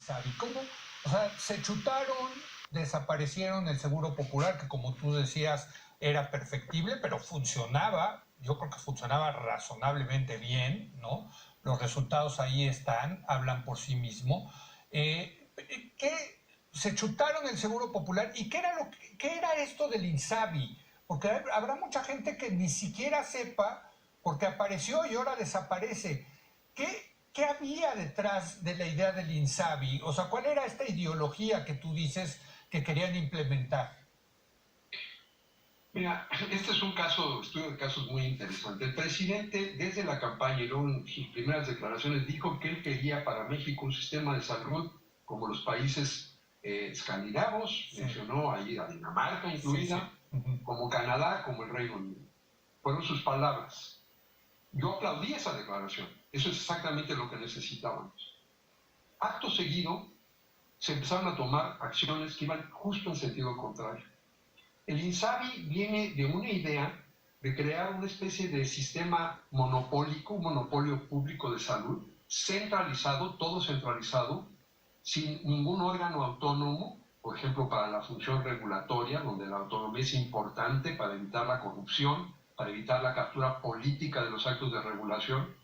¿Sabe cómo? O sea, se chutaron, desaparecieron el Seguro Popular, que como tú decías era perfectible, pero funcionaba, yo creo que funcionaba razonablemente bien, ¿no? Los resultados ahí están, hablan por sí mismo. ¿Qué? Se chutaron el Seguro Popular. ¿Y qué era esto del INSABI? Porque habrá mucha gente que ni siquiera sepa, porque apareció y ahora desaparece. ¿Qué había detrás de la idea del INSABI? O sea, ¿cuál era esta ideología que tú dices que querían implementar? Mira, este es un estudio de casos muy interesante. El presidente, desde la campaña y luego en sus primeras declaraciones, dijo que él quería para México un sistema de salud como los países escandinavos, Sí, mencionó ahí a Dinamarca sí, sí. incluida, Uh-huh. como Canadá, como el Reino Unido. Fueron sus palabras. Yo aplaudí esa declaración. Eso es exactamente lo que necesitábamos. Acto seguido, se empezaron a tomar acciones que iban justo en sentido contrario. El INSABI viene de una idea de crear una especie de sistema monopólico, un monopolio público de salud, centralizado, todo centralizado, sin ningún órgano autónomo, por ejemplo, para la función regulatoria, donde la autonomía es importante para evitar la corrupción, para evitar la captura política de los actos de regulación.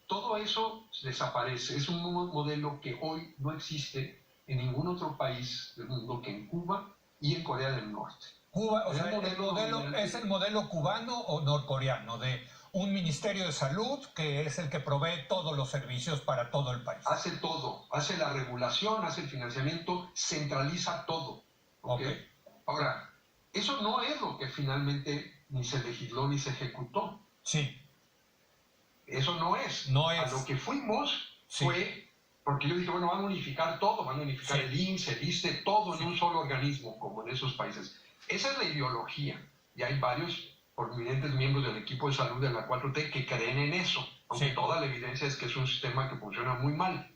Todo eso desaparece. Es un modelo que hoy no existe en ningún otro país del mundo que en Cuba y en Corea del Norte. Cuba, o En el sea, el modelo modelo es dominante el modelo cubano o norcoreano de un ministerio de salud que es el que provee todos los servicios para todo el país. hace todo, hace la regulación, hace el financiamiento, centraliza todo. ¿Ok? Ok, Ahora, eso no es lo que finalmente ni se legisló ni se ejecutó. sí, Eso no es. no A lo es, que fuimos sí, fue, porque yo dije, bueno, van a unificar todo, van a unificar sí, el IMSS, el ISSSTE, todo sí, en un solo organismo, como en esos países. Esa es la ideología. Y hay varios prominentes miembros del equipo de salud de la 4T que creen en eso, aunque sí, toda la evidencia es que es un sistema que funciona muy mal.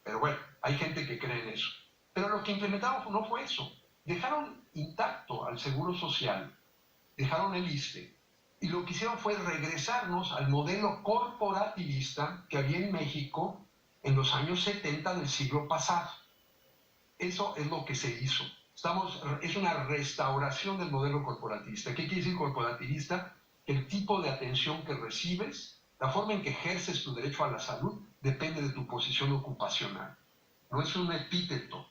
Pero bueno, hay gente que cree en eso. Pero lo que implementaron no fue eso. Dejaron intacto al Seguro Social, dejaron el ISSSTE, y lo que hicieron fue regresarnos al modelo corporativista que había en México en los años 70 del siglo pasado. Eso es lo que se hizo. Es una restauración del modelo corporativista. ¿Qué quiere decir corporativista? El tipo de atención que recibes, la forma en que ejerces tu derecho a la salud, depende de tu posición ocupacional. No es un epíteto,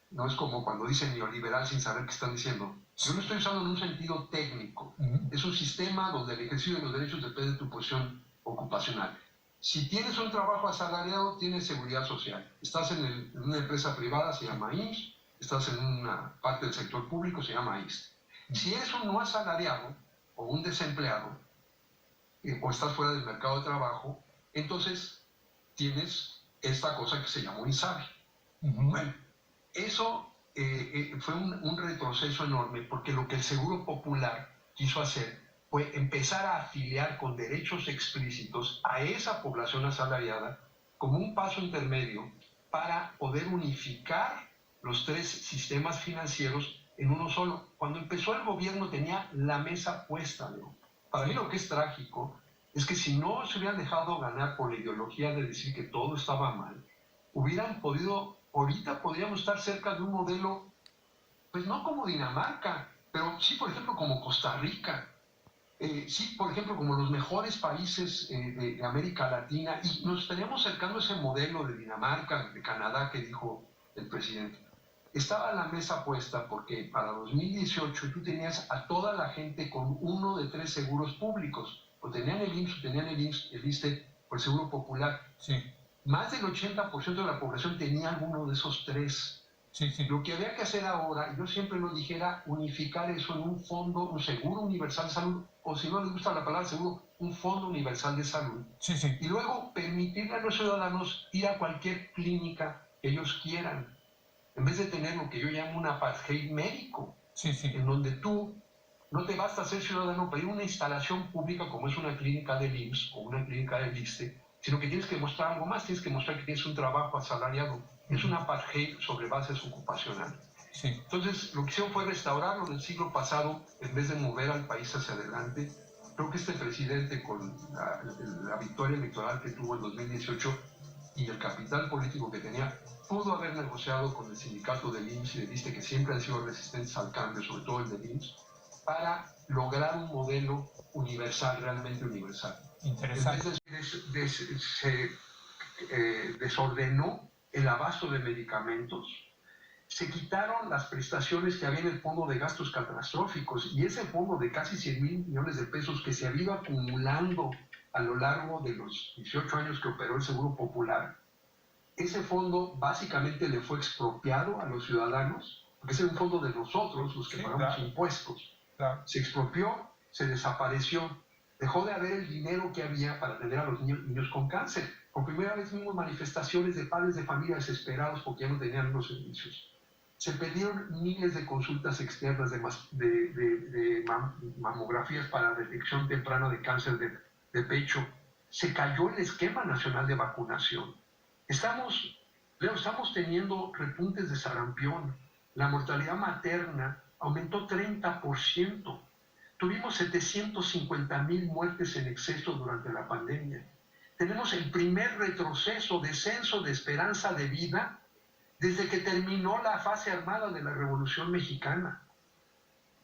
no es como cuando dicen neoliberal sin saber qué están diciendo. Yo lo estoy usando en un sentido técnico. uh-huh. Es un sistema donde el ejercicio de los derechos depende de tu posición ocupacional. Si tienes un trabajo asalariado, tienes seguridad social. Estás en una empresa privada, se llama IMSS. Estás en una parte del sector público, se llama ISSSTE. Si eres un no asalariado o un desempleado, o estás fuera del mercado de trabajo, entonces tienes esta cosa que se llamó INSABI. Uh-huh. Bueno, eso fue un retroceso enorme porque lo que el Seguro Popular quiso hacer fue empezar a afiliar con derechos explícitos a esa población asalariada como un paso intermedio para poder unificar los tres sistemas financieros en uno solo. Cuando empezó el gobierno tenía la mesa puesta, ¿no? Para mí lo que es trágico es que si no se hubieran dejado ganar por la ideología de decir que todo estaba mal, hubieran podido, ahorita podríamos estar cerca de un modelo, pues no como Dinamarca, pero sí, por ejemplo, como Costa Rica, sí, por ejemplo, como los mejores países de América Latina, y nos estaríamos acercando a ese modelo de Dinamarca, de Canadá que dijo el presidente. Estaba la mesa puesta porque para 2018 tú tenías a toda la gente con uno de tres seguros públicos, o tenían el IMSS, o tenían el ISSSTE, o el Seguro Popular. Sí, Más del 80% de la población tenía alguno de esos tres. sí, sí, Lo que había que hacer ahora, yo siempre lo dije, era unificar eso en un fondo, un seguro universal de salud, o si no les gusta la palabra seguro, un fondo universal de salud. sí, sí, Y luego permitirle a los ciudadanos ir a cualquier clínica que ellos quieran, en vez de tener lo que yo llamo un apartheid médico, sí, sí. en donde tú no te basta ser ciudadano para ir a una instalación pública como es una clínica del IMSS o una clínica del ISSSTE, sino que tienes que mostrar algo más, tienes que mostrar que tienes un trabajo asalariado. Es un apartheid sobre bases ocupacionales. Sí. Entonces, lo que hicieron fue restaurarlo del siglo pasado en vez de mover al país hacia adelante. Creo que este presidente, con la victoria electoral que tuvo en 2018, y el capital político que tenía, pudo haber negociado con el sindicato del IMSS y del ISSSTE, que siempre han sido resistentes al cambio, sobre todo el del IMSS, para lograr un modelo universal, realmente universal. Interesante. Entonces se desordenó el abasto de medicamentos, se quitaron las prestaciones que había en el fondo de gastos catastróficos, y ese fondo de casi 100,000 millones de pesos que se había ido acumulando a lo largo de los 18 años que operó el Seguro Popular, ese fondo básicamente le fue expropiado a los ciudadanos, porque ese es un fondo de nosotros, los que pagamos impuestos. Claro. Se expropió, se desapareció, dejó de haber el dinero que había para atender a los niños con cáncer. Por primera vez vimos manifestaciones de padres de familia desesperados porque ya no tenían los servicios. Se perdieron miles de consultas externas de mamografías para detección temprana de cáncer de pecho. Se cayó el esquema nacional de vacunación. Estamos teniendo repuntes de sarampión. La mortalidad materna aumentó 30%. Tuvimos 750,000 muertes en exceso durante la pandemia. Tenemos el primer retroceso, descenso de esperanza de vida desde que terminó la fase armada de la Revolución Mexicana.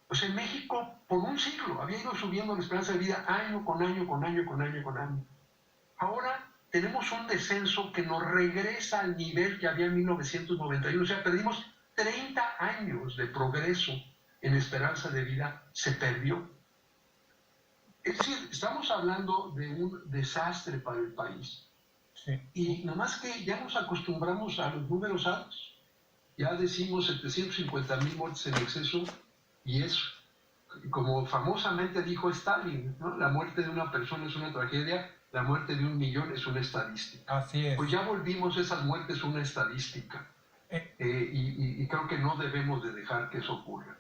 Pues en México, por un siglo, había ido subiendo la esperanza de vida año con año, con año, con año, con año. Ahora tenemos un descenso que nos regresa al nivel que había en 1991. O sea, perdimos 30 años de progreso en esperanza de vida, se perdió. Es decir, estamos hablando de un desastre para el país. Sí. Y nomás que ya nos acostumbramos a los números altos. Ya decimos 750,000 muertes en exceso, y es, como famosamente dijo Stalin, ¿no? La muerte de una persona es una tragedia, la muerte de 1,000,000 es una estadística. Así es. Pues ya volvimos esas muertes una estadística. Y creo que no debemos de dejar que eso ocurra.